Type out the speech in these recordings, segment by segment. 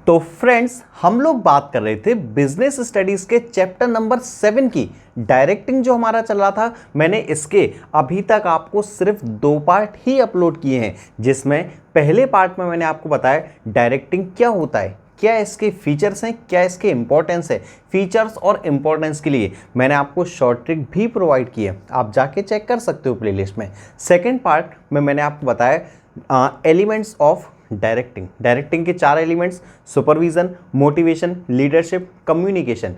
तो फ्रेंड्स, हम लोग बात कर रहे थे बिजनेस स्टडीज के चैप्टर नंबर 7 की। डायरेक्टिंग जो हमारा चल रहा था, मैंने इसके अभी तक आपको सिर्फ 2 पार्ट ही अपलोड किए हैं, जिसमें पहले पार्ट में मैंने आपको बताया डायरेक्टिंग क्या होता है, क्या इसके फीचर्स हैं, क्या इसके इंपॉर्टेंस है। फीचर्स और इंपॉर्टेंस के लिए मैंने आपको शॉर्ट ट्रिक भी प्रोवाइड की है, आप जाके चेक कर सकते हो प्लेलिस्ट में। सेकेंड पार्ट में मैंने आपको बताया एलिमेंट्स ऑफ डायरेक्टिंग के 4 elements: supervision, motivation, leadership, communication.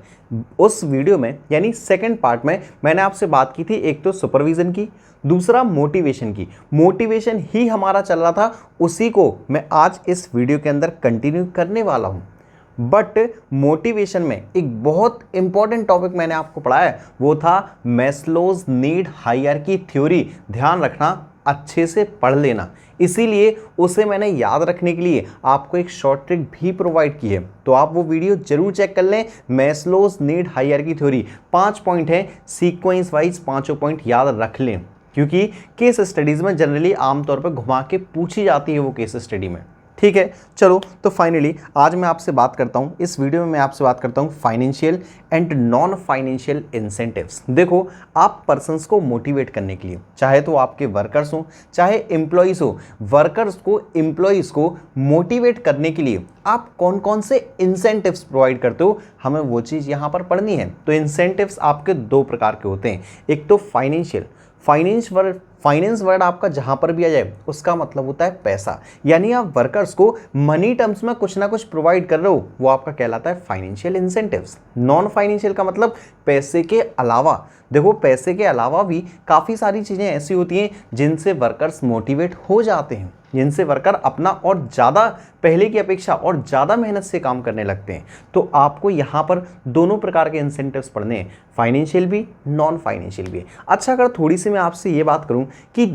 उस वीडियो में यानी सेकंड पार्ट में मैंने आपसे बात की थी एक तो सुपरविजन की, दूसरा मोटिवेशन की। मोटिवेशन ही हमारा चल रहा था, उसी को मैं आज इस वीडियो के अंदर कंटिन्यू करने वाला हूं। बट मोटिवेशन में एक बहुत इंपॉर्टेंट टॉपिक मैंने आपको पढ़ाया, वो था मैस्लोज नीड हायरार्की थ्योरी। ध्यान रखना, अच्छे से पढ़ लेना, इसीलिए उसे मैंने याद रखने के लिए आपको एक शॉर्ट ट्रिक भी प्रोवाइड की है, तो आप वो वीडियो जरूर चेक कर लें। Maslow's need hierarchy theory 5 point है, सीक्वेंस वाइज 5 पॉइंट याद रख लें, क्योंकि केस स्टडीज में जनरली आमतौर पर घुमा के पूछी जाती है वो केस स्टडी में। ठीक है, चलो तो फाइनली आज मैं आपसे बात करता हूं, इस वीडियो में मैं आपसे बात करता हूं financial and non financial incentives. देखो, आप पर्सन्स को मोटिवेट करने के लिए, चाहे तो आपके वर्कर्स हो चाहे एम्प्लॉइज हो, वर्कर्स को एम्प्लॉइज को मोटिवेट करने के लिए आप कौन कौन से इंसेंटिव्स प्रोवाइड करते हो, हमें वो चीज़ यहाँ पर पढ़नी है। तो इंसेंटिव्स आपके 2 प्रकार के होते हैं, एक तो फाइनेंशियल। फाइनेंस वर्ड आपका जहां पर भी आ जाए उसका मतलब होता है पैसा, यानी आप वर्कर्स को मनी टर्म्स में कुछ ना कुछ प्रोवाइड कर रहे हो, वो आपका कहलाता है फाइनेंशियल इंसेंटिव्स। नॉन फाइनेंशियल का मतलब पैसे के अलावा। देखो, पैसे के अलावा भी काफ़ी सारी चीज़ें ऐसी होती हैं जिनसे वर्कर्स मोटिवेट हो जाते हैं, जिनसे वर्कर अपना और ज़्यादा पहले की अपेक्षा और ज़्यादा मेहनत से काम करने लगते हैं। तो आपको यहाँ पर दोनों प्रकार के इंसेंटिव्स पढ़ने हैं, फाइनेंशियल भी, नॉन फाइनेंशियल भी। अच्छा, अगर थोड़ी सी मैं आपसे ये बात करूँ कि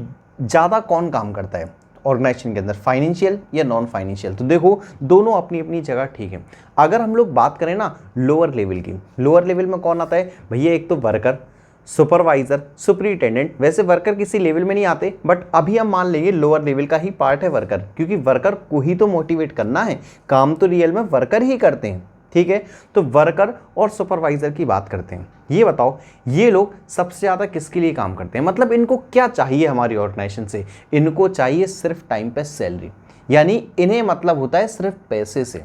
ज़्यादा कौन काम करता है ऑर्गेनाइजेशन के अंदर, फाइनेंशियल या नॉन फाइनेंशियल, तो देखो दोनों अपनी अपनी जगह ठीक है। अगर हम लोग बात करें ना लोअर लेवल की, लोअर लेवल में कौन आता है भैया? एक तो वर्कर, सुपरवाइजर, सुपरिटेंडेंट। वैसे वर्कर किसी लेवल में नहीं आते, बट अभी हम मान लेंगे लोअर लेवल का ही पार्ट है वर्कर, क्योंकि वर्कर को ही तो मोटिवेट करना है, काम तो रियल में वर्कर ही करते हैं। ठीक है, तो वर्कर और सुपरवाइजर की बात करते हैं। ये बताओ, ये लोग सबसे ज़्यादा किसके लिए काम करते हैं? मतलब इनको क्या चाहिए हमारी ऑर्गेनाइजेशन से? इनको चाहिए सिर्फ टाइम पे सैलरी, यानी इन्हें मतलब होता है सिर्फ पैसे से।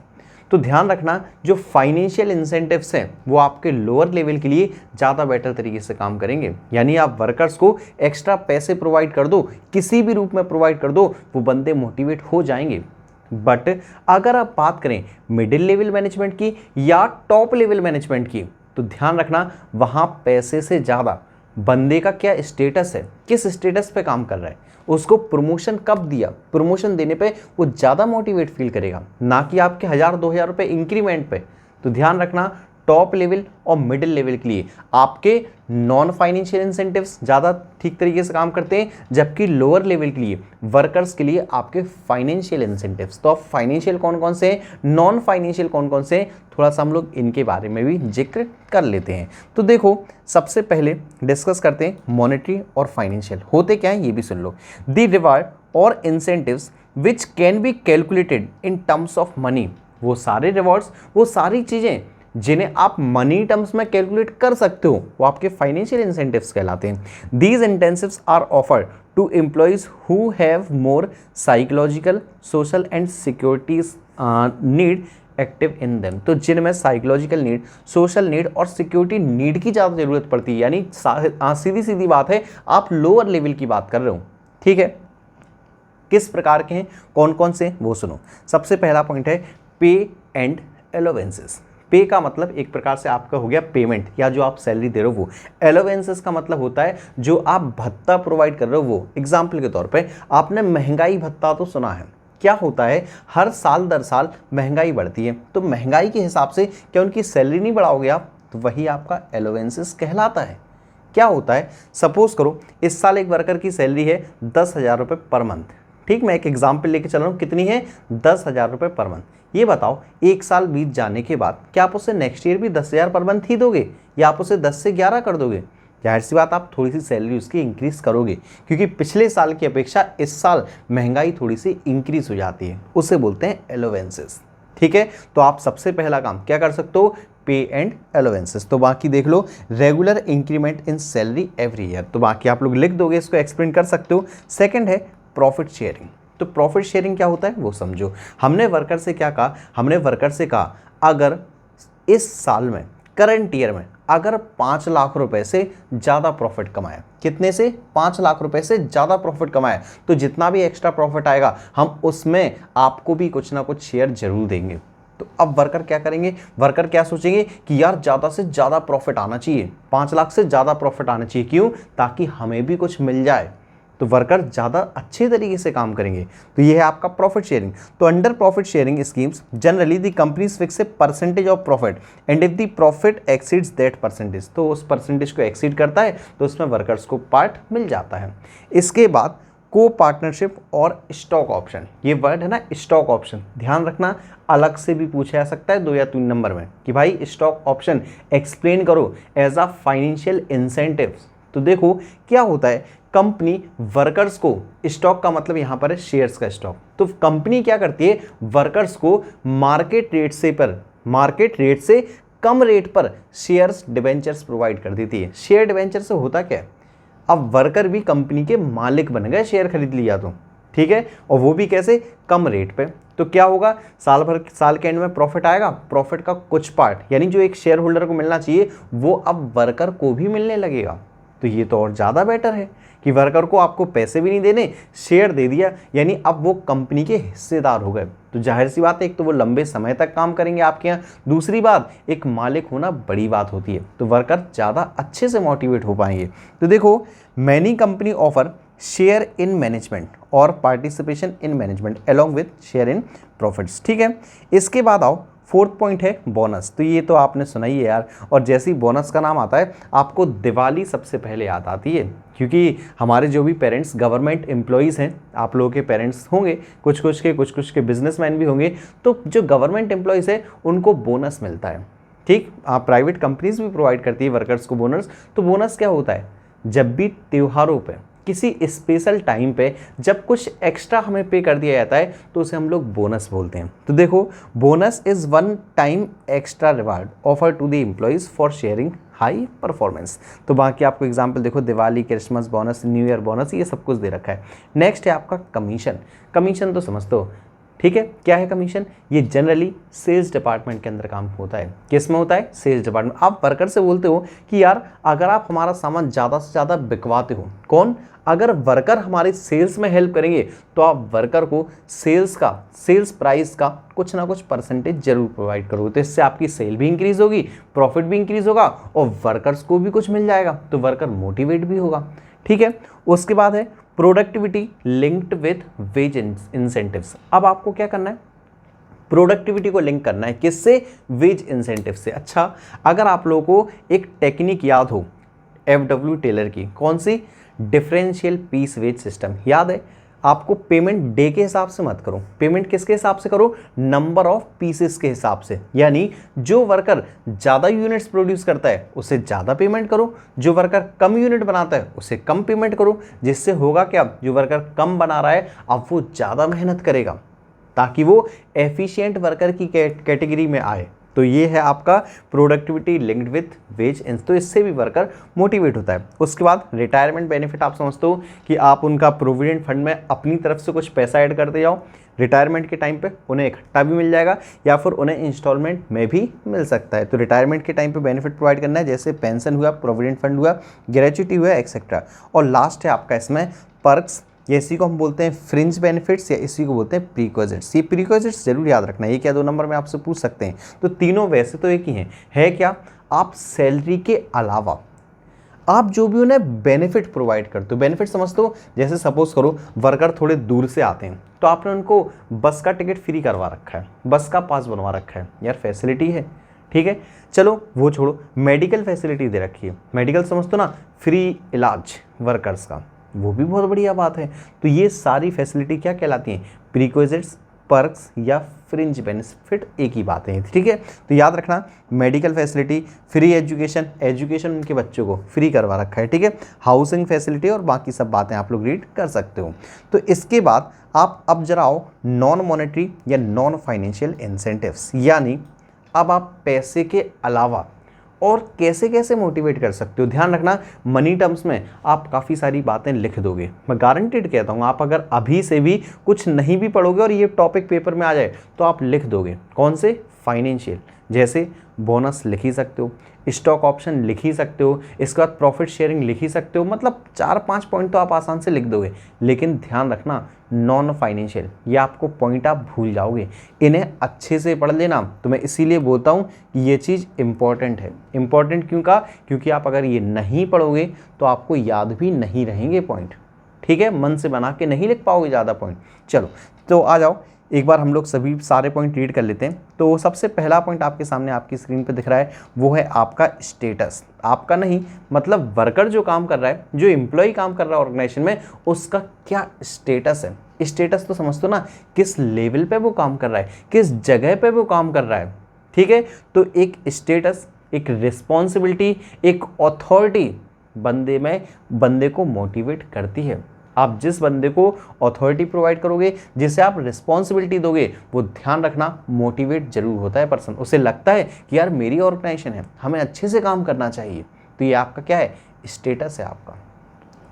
तो ध्यान रखना, जो फाइनेंशियल इंसेंटिव्स हैं वो आपके लोअर लेवल के लिए ज़्यादा बेटर तरीके से काम करेंगे, यानी आप वर्कर्स को एक्स्ट्रा पैसे प्रोवाइड कर दो, किसी भी रूप में प्रोवाइड कर दो, वो बंदे मोटिवेट हो जाएंगे। बट अगर आप बात करें मिडिल लेवल मैनेजमेंट की या टॉप लेवल मैनेजमेंट की, तो ध्यान रखना, वहाँ पैसे से ज़्यादा बंदे का क्या स्टेटस है, किस स्टेटस पे काम कर रहा है, उसको प्रमोशन कब दिया, प्रमोशन देने पे वो ज़्यादा मोटिवेट फील करेगा, ना कि आपके 1000-2000 रुपये इंक्रीमेंट पे। तो ध्यान रखना, टॉप लेवल और मिडिल लेवल के लिए आपके नॉन फाइनेंशियल इंसेंटिव्स ज़्यादा ठीक तरीके से काम करते हैं, जबकि लोअर लेवल के लिए, वर्कर्स के लिए आपके फाइनेंशियल इंसेंटिव्स। तो अब फाइनेंशियल कौन कौन से हैं, नॉन फाइनेंशियल कौन कौन से हैं, थोड़ा सा हम लोग इनके बारे में भी जिक्र कर लेते हैं। तो देखो, सबसे पहले डिस्कस करते हैं मॉनेटरी और फाइनेंशियल होते क्या है, ये भी सुन लो। द रिवार्ड और incentives which can be calculated in terms of money, वो सारे रिवॉर्ड्स, वो सारी चीज़ें जिन्हें आप मनी टर्म्स में कैलकुलेट कर सकते हो, वो आपके फाइनेंशियल इंसेंटिव्स कहलाते हैं। These incentives are offered to employees who have more psychological, social and securities need active in them. तो जिनमें साइकोलॉजिकल नीड, सोशल नीड और सिक्योरिटी नीड की ज़्यादा जरूरत पड़ती है, यानी सीधी सीधी बात है, आप लोअर लेवल की बात कर रहे हो। ठीक है, किस प्रकार के हैं, कौन कौन से, वो सुनो। सबसे पहला पॉइंट है पे एंड अलाउंसेस। पे का मतलब एक प्रकार से आपका हो गया पेमेंट, या जो आप सैलरी दे रहे हो वो। अलाउंसेस का मतलब होता है जो आप भत्ता प्रोवाइड कर रहे हो वो। एग्जाम्पल के तौर पे आपने महंगाई भत्ता तो सुना है, क्या होता है, हर साल दर साल महंगाई बढ़ती है, तो महंगाई के हिसाब से क्या उनकी सैलरी नहीं बढ़ाओगे आप, तो वही आपका अलाउंसेस कहलाता है। क्या होता है, सपोज करो इस साल एक वर्कर की सैलरी है 10,000 रुपये पर मंथ। ठीक, मैं एक एग्जाम्पल लेके चल रहा हूँ, कितनी है, 10,000 रुपये पर मंथ। ये बताओ, एक साल बीत जाने के बाद क्या आप उसे नेक्स्ट ईयर भी 10,000 पर मंथ ही दोगे, या आप उसे 10 से 11 कर दोगे? जाहिर सी बात, आप थोड़ी सी सैलरी उसकी इंक्रीज करोगे, क्योंकि पिछले साल की अपेक्षा इस साल महंगाई थोड़ी सी इंक्रीज हो जाती है, उसे बोलते हैं अलाउंसेस। ठीक है, तो आप सबसे पहला काम क्या कर सकते हो, पे एंड अलाउंसेस। तो बाकी देख लो, regular increment in salary every year, तो बाकी आप लोग लिख दोगे, इसको एक्सप्लेन कर सकते हो। सेकंड है प्रॉफिट शेयरिंग। तो प्रॉफिट शेयरिंग क्या होता है वो समझो। हमने वर्कर से क्या कहा, हमने वर्कर से कहा अगर इस साल में, करंट ईयर में अगर 5 लाख रुपए से ज़्यादा प्रॉफिट कमाया, कितने से, 5 लाख रुपए से ज़्यादा प्रॉफिट कमाया, तो जितना भी एक्स्ट्रा प्रॉफिट आएगा हम उसमें आपको भी कुछ ना कुछ शेयर जरूर देंगे। तो अब वर्कर क्या करेंगे, वर्कर क्या सोचेंगे कि यार ज़्यादा से ज़्यादा प्रॉफिट आना चाहिए, 5 लाख से ज़्यादा प्रॉफिट आना चाहिए, क्यों, ताकि हमें भी कुछ मिल जाए। तो वर्कर ज़्यादा अच्छे तरीके से काम करेंगे। तो ये है आपका प्रॉफिट शेयरिंग। तो under profit sharing schemes generally the companies fix a percentage of profit and if the profit exceeds that percentage, तो उस परसेंटेज को एक्सीड करता है तो उसमें वर्कर्स को पार्ट मिल जाता है। इसके बाद को पार्टनरशिप और स्टॉक ऑप्शन, ये वर्ड है ना स्टॉक ऑप्शन, ध्यान रखना अलग से भी पूछा जा सकता है 2 या 3 नंबर में कि भाई स्टॉक ऑप्शन एक्सप्लेन करो एज अ फाइनेंशियल इंसेंटिव्स। तो देखो क्या होता है, कंपनी वर्कर्स को, स्टॉक का मतलब यहां पर है शेयर्स का स्टॉक, तो कंपनी क्या करती है वर्कर्स को मार्केट रेट से कम रेट पर शेयर्स डिबेंचर्स प्रोवाइड कर देती है। शेयर डिबेंचर से होता क्या है, अब वर्कर भी कंपनी के मालिक बन गए, शेयर खरीद लिया तो ठीक है, और वो भी कैसे, कम रेट पे। तो क्या होगा, साल के एंड में प्रॉफिट आएगा, प्रॉफिट का कुछ पार्ट यानी जो एक शेयर होल्डर को मिलना चाहिए वो अब वर्कर को भी मिलने लगेगा। तो ये तो और ज़्यादा बेटर है कि वर्कर को आपको पैसे भी नहीं देने, शेयर दे दिया, यानी अब वो कंपनी के हिस्सेदार हो गए। तो जाहिर सी बात है, एक तो वो लंबे समय तक काम करेंगे आपके यहाँ, दूसरी बात एक मालिक होना बड़ी बात होती है, तो वर्कर ज़्यादा अच्छे से मोटिवेट हो पाएंगे। तो देखो many company offer share in management और participation in management along with share in profits, ठीक है। इसके बाद आओ, फोर्थ पॉइंट है बोनस। तो ये तो आपने सुना ही है यार, और जैसे ही बोनस का नाम आता है आपको दिवाली सबसे पहले याद आती है, क्योंकि हमारे जो भी पेरेंट्स गवर्नमेंट एम्प्लॉयज़ हैं, आप लोगों के पेरेंट्स होंगे, कुछ कुछ के बिजनेसमैन भी होंगे, तो जो गवर्नमेंट एम्प्लॉयज़ है उनको बोनस मिलता है, ठीक। आप प्राइवेट कंपनीज भी प्रोवाइड करती है वर्कर्स को बोनस। तो बोनस क्या होता है, जब भी त्योहारों पर, किसी स्पेशल टाइम पे जब कुछ एक्स्ट्रा हमें पे कर दिया जाता है तो उसे हम लोग बोनस बोलते हैं। तो देखो bonus is one time extra reward offer to the employees for sharing high performance. तो बाकी आपको एग्जांपल देखो, Diwali, Christmas bonus, new year bonus, ये सब कुछ दे रखा है। नेक्स्ट है आपका कमीशन। कमीशन तो समझते हो, ठीक है, क्या है कमीशन, ये जनरली सेल्स डिपार्टमेंट के अंदर काम होता है। किस में होता है, सेल्स डिपार्टमेंट। आप वर्कर से बोलते हो कि यार अगर आप हमारा सामान ज़्यादा से ज़्यादा बिकवाते हो, कौन, अगर वर्कर हमारे सेल्स में हेल्प करेंगे तो आप वर्कर को सेल्स प्राइस का कुछ ना कुछ परसेंटेज जरूर प्रोवाइड करोगे, तो इससे आपकी सेल भी इंक्रीज होगी, प्रॉफिट भी इंक्रीज होगा और वर्कर्स को भी कुछ मिल जाएगा, तो वर्कर मोटिवेट भी होगा, ठीक है। उसके बाद है productivity linked with wage incentives. अब आपको क्या करना है, प्रोडक्टिविटी को लिंक करना है, किससे, वेज इंसेंटिव से। अच्छा, अगर आप लोगों को एक टेक्निक याद हो FW टेलर की, कौन सी, डिफरेंशियल पीस वेज सिस्टम, याद है आपको, पेमेंट डे के हिसाब से मत करो, पेमेंट किसके हिसाब से करो, नंबर ऑफ पीसेस के हिसाब से। यानी जो वर्कर ज़्यादा यूनिट्स प्रोड्यूस करता है उसे ज़्यादा पेमेंट करो, जो वर्कर कम यूनिट बनाता है उसे कम पेमेंट करो। जिससे होगा क्या, जो वर्कर कम बना रहा है अब वो ज़्यादा मेहनत करेगा ताकि वो एफिशिएंट वर्कर की कैटेगरी में आए। तो ये है आपका प्रोडक्टिविटी लिंक्ड विथ वेज, तो इससे भी वर्कर मोटिवेट होता है। उसके बाद रिटायरमेंट बेनिफिट, आप समझते हो कि आप उनका प्रोविडेंट फंड में अपनी तरफ से कुछ पैसा ऐड करते जाओ, रिटायरमेंट के टाइम पे उन्हें इकट्ठा भी मिल जाएगा या फिर उन्हें इंस्टॉलमेंट में भी मिल सकता है। तो रिटायरमेंट के टाइम पे बेनिफिट प्रोवाइड करना है, जैसे पेंशन हुआ, प्रोविडेंट फंड हुआ, ग्रेच्युटी हुआ, एक्सेट्रा। और लास्ट है आपका इसमें पर्क्स, ये इसी को हम बोलते हैं फ्रिंज बेनिफिट्स या इसी को बोलते हैं प्रीक्विजिट्स। ये प्रीक्विजिट्स जरूर याद रखना, ये क्या 2 नंबर में आपसे पूछ सकते हैं। तो तीनों वैसे तो एक ही हैं, है क्या, आप सैलरी के अलावा आप जो भी उन्हें बेनिफिट प्रोवाइड करते हो, बेनिफिट समझते हो, जैसे सपोज करो वर्कर थोड़े दूर से आते हैं तो आपने उनको बस का टिकट फ्री करवा रखा है, बस का पास बनवा रखा है, यार फैसिलिटी है, ठीक है। चलो वो छोड़ो, मेडिकल फैसिलिटी दे रखी है, मेडिकल समझते हो ना, फ्री इलाज वर्कर्स का, वो भी बहुत बढ़िया बात है। तो ये सारी फैसिलिटी क्या कहलाती हैं, प्रीक्विजिट्स पर्क्स या फ्रिंज बेनिफिट एक ही बात है, ठीक है। तो याद रखना, medical facility, free education, education उनके बच्चों को फ्री करवा रखा है, ठीक है। हाउसिंग फैसिलिटी और बाकी सब बातें आप लोग रीड कर सकते हो। तो इसके बाद आप अब जरा आओ नॉन मॉनेटरी या नॉन फाइनेंशियल इंसेंटिव्स, यानी अब आप पैसे के अलावा और कैसे कैसे मोटिवेट कर सकते हो। ध्यान रखना, मनी टर्म्स में आप काफ़ी सारी बातें लिख दोगे। मैं गारंटेड कहता हूँ, आप अगर अभी से भी कुछ नहीं भी पढ़ोगे और ये टॉपिक पेपर में आ जाए तो आप लिख दोगे। कौन से? फाइनेंशियल, जैसे बोनस लिख ही सकते हो, स्टॉक ऑप्शन लिख ही सकते हो, इसके बाद प्रॉफिट शेयरिंग लिख ही सकते हो। मतलब 4-5 पॉइंट तो आप आसान से लिख दोगे। लेकिन ध्यान रखना, नॉन फाइनेंशियल, ये आपको पॉइंट आप भूल जाओगे। इन्हें अच्छे से पढ़ लेना। तो मैं इसीलिए बोलता हूँ कि ये चीज़ इंपॉर्टेंट है। इंपॉर्टेंट क्यों कहा? क्योंकि आप अगर ये नहीं पढ़ोगे तो आपको याद भी नहीं रहेंगे पॉइंट, ठीक है। मन से बना के नहीं लिख पाओगे ज़्यादा पॉइंट। चलो तो आ जाओ, एक बार हम लोग सभी सारे पॉइंट रीड कर लेते हैं। तो सबसे पहला पॉइंट आपके सामने आपकी स्क्रीन पे दिख रहा है, वो है आपका स्टेटस। आपका नहीं, मतलब वर्कर जो काम कर रहा है, जो एम्प्लॉय काम कर रहा है ऑर्गेनाइजेशन में, उसका क्या स्टेटस है। स्टेटस तो समझ दो ना, किस लेवल पे वो काम कर रहा है, किस जगह पे वो काम कर रहा है, ठीक है। तो एक स्टेटस, एक रिस्पॉन्सिबिलिटी, एक अथॉरिटी बंदे को मोटिवेट करती है। आप जिस बंदे को अथॉरिटी प्रोवाइड करोगे, जिसे आप रिस्पॉन्सिबिलिटी दोगे, वो ध्यान रखना मोटिवेट जरूर होता है पर्सन। उसे लगता है कि यार मेरी ऑर्गेनाइजेशन है, हमें अच्छे से काम करना चाहिए। तो ये आपका क्या है? स्टेटस है आपका।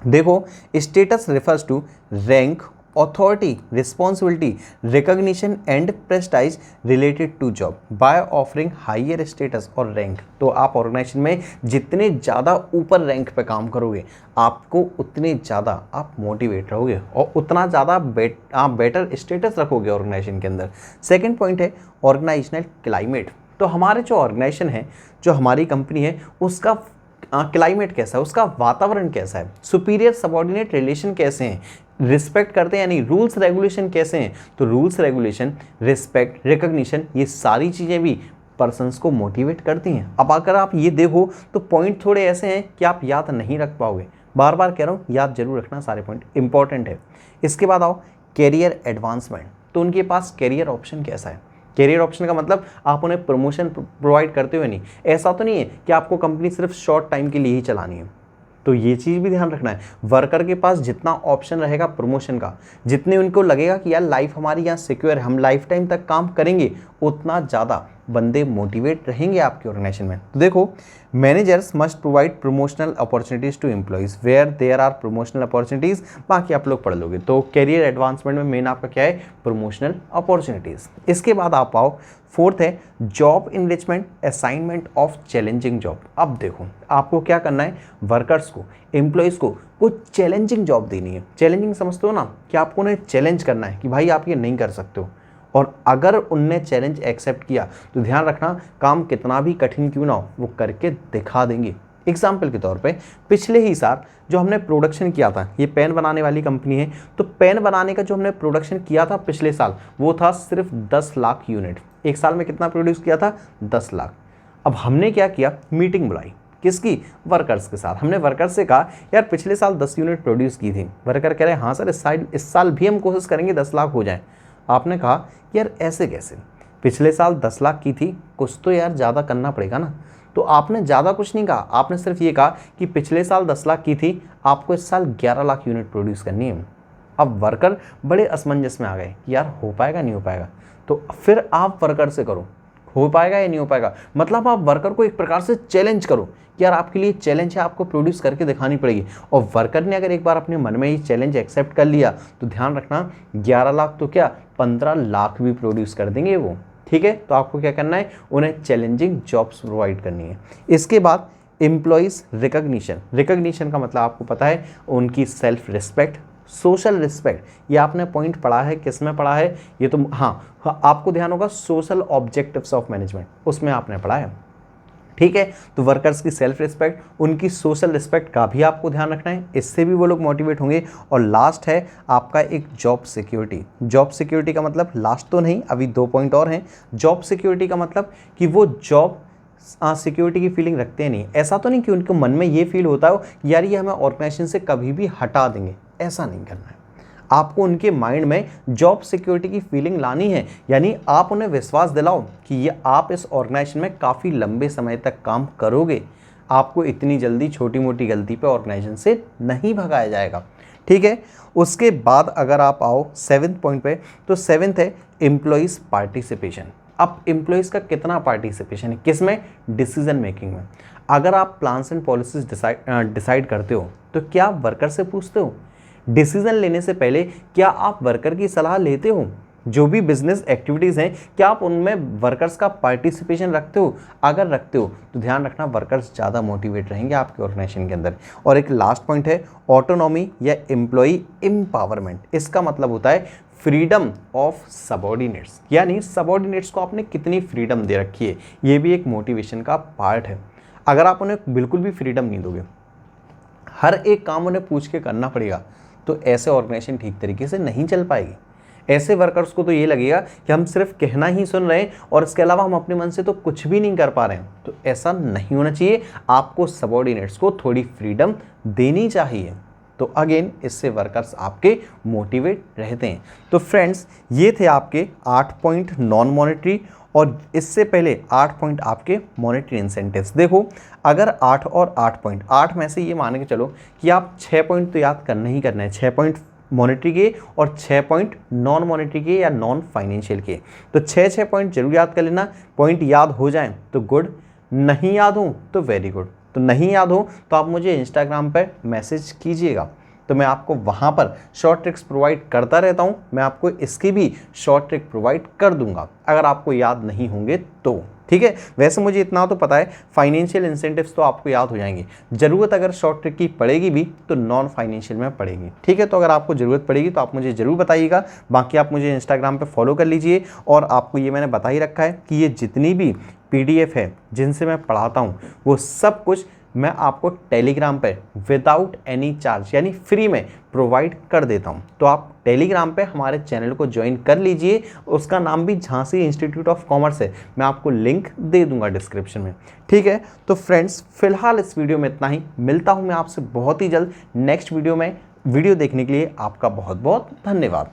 देखो, status refers to rank, authority, responsibility, recognition and prestige related to job by offering higher status और rank। तो आप ऑर्गेनाइजेशन में जितने ज़्यादा ऊपर रैंक पे काम करोगे, आपको उतने ज़्यादा आप मोटिवेट रहोगे और उतना ज़्यादा आप बेटर स्टेटस रखोगे ऑर्गेनाइजेशन के अंदर। सेकेंड पॉइंट है ऑर्गेनाइजेशनल क्लाइमेट। तो हमारे जो ऑर्गेनाइजेशन है, जो हमारी कंपनी है, उसका क्लाइमेट कैसा है, उसका वातावरण कैसा है, सुपीरियर सबॉर्डिनेट रिलेशन कैसे हैं, रिस्पेक्ट करते हैं, यानी रूल्स रेगुलेशन कैसे हैं। तो रूल्स रेगुलेशन, रिस्पेक्ट, रिकॉग्निशन, ये सारी चीज़ें भी पर्सन्स को मोटिवेट करती हैं। अब अगर आप ये देखो तो पॉइंट थोड़े ऐसे हैं कि आप याद नहीं रख पाओगे। बार बार कह रहा हूँ, याद जरूर रखना, सारे पॉइंट इंपॉर्टेंट है। इसके बाद आओ कैरियर एडवांसमेंट। तो उनके पास कैरियर ऑप्शन कैसा है? कैरियर ऑप्शन का मतलब आप उन्हें प्रमोशन प्रोवाइड करते हुए नहीं, ऐसा तो नहीं है कि आपको कंपनी सिर्फ शॉर्ट टाइम के लिए ही चलानी है। तो ये चीज़ भी ध्यान रखना है। वर्कर के पास जितना ऑप्शन रहेगा प्रमोशन का, जितने उनको लगेगा कि यार लाइफ हमारी यहाँ सिक्योर है, हम लाइफ टाइम तक काम करेंगे, उतना ज़्यादा बंदे मोटिवेट रहेंगे आपके ऑर्गेनाइजेशन में। तो देखो, managers must provide promotional opportunities to employees where there are promotional opportunities. बाकी आप लोग पढ़ लोगे। तो कैरियर एडवांसमेंट में मेन आपका क्या है? Promotional opportunities. इसके बाद आप आओ, फोर्थ है job enrichment, assignment of challenging job. अब देखो, आपको क्या करना है, वर्कर्स को, एम्प्लॉयज़ को कुछ चैलेंजिंग जॉब देनी है। चैलेंजिंग समझते हो ना, कि आपको उन्हें चैलेंज करना है कि भाई आप ये नहीं कर सकते हो। और अगर उनने चैलेंज एक्सेप्ट किया तो ध्यान रखना, काम कितना भी कठिन क्यों ना हो, वो करके दिखा देंगे। एग्जाम्पल के तौर पे पिछले ही साल जो हमने प्रोडक्शन किया था, ये पेन बनाने वाली कंपनी है, तो पेन बनाने का जो हमने प्रोडक्शन किया था पिछले साल, वो था सिर्फ 10 लाख यूनिट। एक साल में कितना प्रोड्यूस किया था? 10 लाख। अब हमने क्या किया, मीटिंग बुलाई, किसकी? वर्कर्स के साथ। हमने वर्कर्स से कहा यार पिछले साल 10 यूनिट प्रोड्यूस की थी। वर्कर कह रहे हैं हाँ सर, इस साल भी हम कोशिश करेंगे 10 लाख हो जाए। आपने कहा यार ऐसे कैसे, पिछले साल 10 लाख की थी, कुछ तो यार ज़्यादा करना पड़ेगा ना। तो आपने ज़्यादा कुछ नहीं कहा, आपने सिर्फ ये कहा कि पिछले साल 10 लाख की थी, आपको इस साल 11 लाख यूनिट प्रोड्यूस करनी है। अब वर्कर बड़े असमंजस में आ गए कि यार हो पाएगा नहीं हो पाएगा। तो फिर आप वर्कर से करो, हो पाएगा या नहीं हो पाएगा, मतलब आप वर्कर को एक प्रकार से चैलेंज करो कि यार आपके लिए चैलेंज है, आपको प्रोड्यूस करके दिखानी पड़ेगी। और वर्कर ने अगर एक बार अपने मन में ही चैलेंज एक्सेप्ट कर लिया तो ध्यान रखना 11 लाख तो क्या 15 लाख भी प्रोड्यूस कर देंगे वो, ठीक है। तो आपको क्या करना है, उन्हें चैलेंजिंग जॉब्स प्रोवाइड करनी है। इसके बाद एम्प्लॉयज़ रिकॉग्निशन। रिकॉग्निशन का मतलब आपको पता है, उनकी सेल्फ रिस्पेक्ट, सोशल रिस्पेक्ट। ये आपने पॉइंट पढ़ा है, किस में पढ़ा है ये तो, हाँ आपको ध्यान होगा, सोशल ऑब्जेक्टिव्स ऑफ मैनेजमेंट, उसमें आपने पढ़ा है, ठीक है। तो वर्कर्स की सेल्फ रिस्पेक्ट, उनकी सोशल रिस्पेक्ट का भी आपको ध्यान रखना है, इससे भी वो लोग मोटिवेट होंगे। और लास्ट है आपका एक जॉब सिक्योरिटी। जॉब सिक्योरिटी का मतलब, लास्ट तो नहीं, अभी 2 पॉइंट और हैं। जॉब सिक्योरिटी का मतलब कि वो जॉब सिक्योरिटी की फीलिंग रखते हैं नहीं। ऐसा तो नहीं कि उनको मन में ये फील होता हो कि यार ये हमें ऑर्गेनाइजेशन से कभी भी हटा देंगे, ऐसा नहीं करना है। आपको उनके माइंड में जॉब सिक्योरिटी की फीलिंग लानी है, यानी आप उन्हें विश्वास दिलाओ कि ये आप इस ऑर्गेनाइजेशन में काफ़ी लंबे समय तक काम करोगे। आपको इतनी जल्दी छोटी मोटी गलती पे ऑर्गेनाइजेशन से नहीं भगाया जाएगा, ठीक है। उसके बाद अगर आप आओ 7th पॉइंट पे, तो 7th है एम्प्लॉइज़ पार्टिसिपेशन। अब एम्प्लॉइज़ का कितना पार्टिसिपेशन है, किसमें? डिसीजन मेकिंग में। अगर आप प्लान्स एंड पॉलिसीज डिसाइड करते हो तो क्या आप वर्कर से पूछते हो? डिसीजन लेने से पहले क्या आप वर्कर की सलाह लेते हो? जो भी बिजनेस एक्टिविटीज़ हैं, क्या आप उनमें वर्कर्स का पार्टिसिपेशन रखते हो? अगर रखते हो तो ध्यान रखना, वर्कर्स ज़्यादा मोटिवेट रहेंगे आपके ऑर्गेनाइजेशन के अंदर। और एक लास्ट पॉइंट है ऑटोनॉमी या एम्प्लॉई एम्पावरमेंट। इसका मतलब होता है फ्रीडम ऑफ सबॉर्डिनेट्स, यानी सबॉर्डिनेट्स को आपने कितनी फ्रीडम दे रखी है, ये भी एक मोटिवेशन का पार्ट है। अगर आप उन्हें बिल्कुल भी फ्रीडम नहीं दोगे, हर एक काम उन्हें पूछ के करना पड़ेगा, तो ऐसे ऑर्गेनाइजेशन ठीक तरीके से नहीं चल पाएगी। ऐसे वर्कर्स को तो ये लगेगा कि हम सिर्फ कहना ही सुन रहे हैं और इसके अलावा हम अपने मन से तो कुछ भी नहीं कर पा रहे हैं। तो ऐसा नहीं होना चाहिए, आपको सबॉर्डिनेट्स को थोड़ी फ्रीडम देनी चाहिए। तो अगेन इससे वर्कर्स आपके मोटिवेट रहते हैं। तो फ्रेंड्स, ये थे आपके 8 पॉइंट नॉन मॉनेटरी, और इससे पहले 8 पॉइंट आपके मॉनेटरी इंसेंटिव्स। देखो, अगर 8 और 8 पॉइंट, 8 में से ये मान के चलो कि आप 6 पॉइंट तो याद करना ही करना है, 6 पॉइंट मॉनेटरी के और 6 पॉइंट नॉन मॉनेटरी के या नॉन फाइनेंशियल के। तो 6 पॉइंट जरूर याद कर लेना। पॉइंट याद हो जाए तो गुड, नहीं याद हो तो वेरी गुड। तो नहीं याद हो तो आप मुझे इंस्टाग्राम पर मैसेज कीजिएगा, तो मैं आपको वहाँ पर शॉर्ट ट्रिक्स प्रोवाइड करता रहता हूँ। मैं आपको इसकी भी शॉर्ट ट्रिक प्रोवाइड कर दूंगा अगर आपको याद नहीं होंगे तो, ठीक है। वैसे मुझे इतना तो पता है, फाइनेंशियल इंसेंटिव्स तो आपको याद हो जाएंगे। ज़रूरत अगर शॉर्ट ट्रिक की पड़ेगी भी तो नॉन फाइनेंशियल में पड़ेगी, ठीक है। तो अगर आपको ज़रूरत पड़ेगी तो आप मुझे ज़रूर बताइएगा। बाकी आप मुझे इंस्टाग्राम पे फॉलो कर लीजिए, और आपको ये मैंने बता ही रखा है कि ये जितनी भी PDF है जिनसे मैं पढ़ाता हूँ, वो सब कुछ मैं आपको टेलीग्राम पे विदाउट एनी चार्ज, यानी फ्री में प्रोवाइड कर देता हूं। तो आप टेलीग्राम पे हमारे चैनल को ज्वाइन कर लीजिए। उसका नाम भी झांसी इंस्टीट्यूट ऑफ कॉमर्स है, मैं आपको लिंक दे दूंगा डिस्क्रिप्शन में, ठीक है। तो फ्रेंड्स, फिलहाल इस वीडियो में इतना ही। मिलता हूं मैं आपसे बहुत ही जल्द नेक्स्ट वीडियो में। वीडियो देखने के लिए आपका बहुत बहुत धन्यवाद।